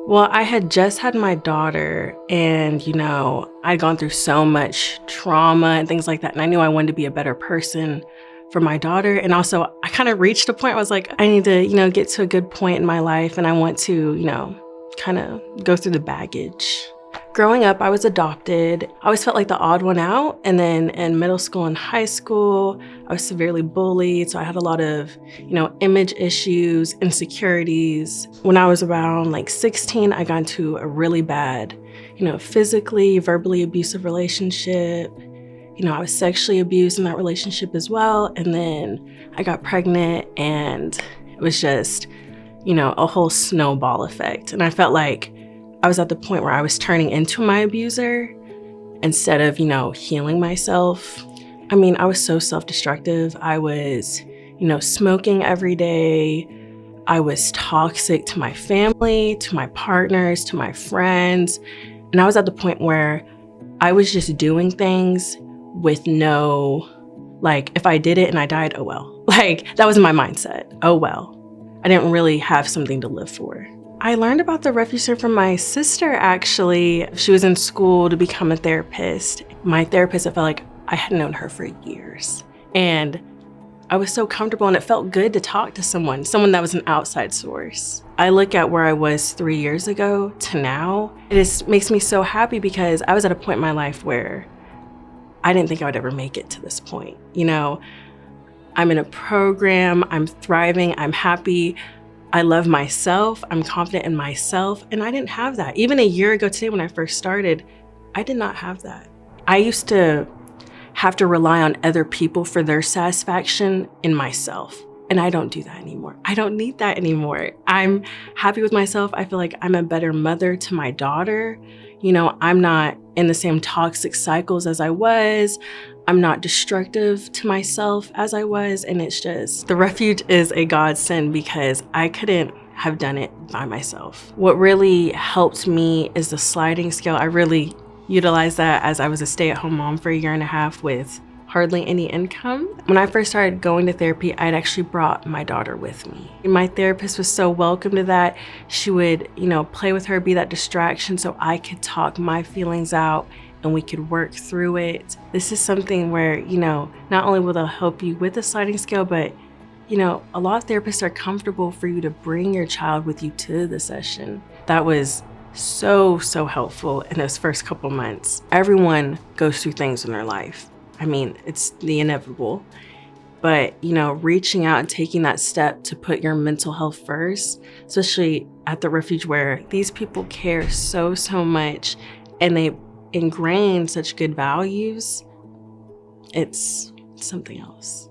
Well, I had just had my daughter and, I'd gone through so much trauma and things like that. And I knew I wanted to be a better person for my daughter. And also, I kind of reached a point where I was like, I need to, get to a good point in my life. And I want to, kind of go through the baggage. Growing up, I was adopted. I always felt like the odd one out. And then in middle school and high school, I was severely bullied. So I had a lot of, image issues, insecurities. When I was around like 16, I got into a really bad, physically, verbally abusive relationship. I was sexually abused in that relationship as well. And then I got pregnant and it was just, a whole snowball effect. And I felt like I was at the point where I was turning into my abuser instead of, healing myself. I mean, I was so self-destructive. I was, smoking every day. I was toxic to my family, to my partners, to my friends. And I was at the point where I was just doing things with no, if I did it and I died, oh well. That was my mindset. Oh well. I didn't really have something to live for. I learned about the Refuge Center from my sister, actually. She was in school to become a therapist. My therapist, I felt like I had known her for years. And I was so comfortable and it felt good to talk to someone that was an outside source. I look at where I was 3 years ago to now. It just makes me so happy because I was at a point in my life where I didn't think I would ever make it to this point. I'm in a program, I'm thriving, I'm happy. I love myself, I'm confident in myself, and I didn't have that. Even a year ago today when I first started, I did not have that. I used to have to rely on other people for their satisfaction in myself, and I don't do that anymore. I don't need that anymore. I'm happy with myself. I feel like I'm a better mother to my daughter. I'm not in the same toxic cycles as I was. I'm not destructive to myself as I was. And it's just, the Refuge is a godsend because I couldn't have done it by myself. What really helped me is the sliding scale. I really utilized that as I was a stay-at-home mom for a year and a half with hardly any income. When I first started going to therapy, I'd actually brought my daughter with me. My therapist was so welcome to that. She would, play with her, be that distraction so I could talk my feelings out and we could work through it. This is something where, not only will they help you with the sliding scale, but, a lot of therapists are comfortable for you to bring your child with you to the session. That was so helpful in those first couple months. Everyone goes through things in their life. I mean, it's the inevitable, but, reaching out and taking that step to put your mental health first, especially at the Refuge where these people care so much and they ingrain such good values, it's something else.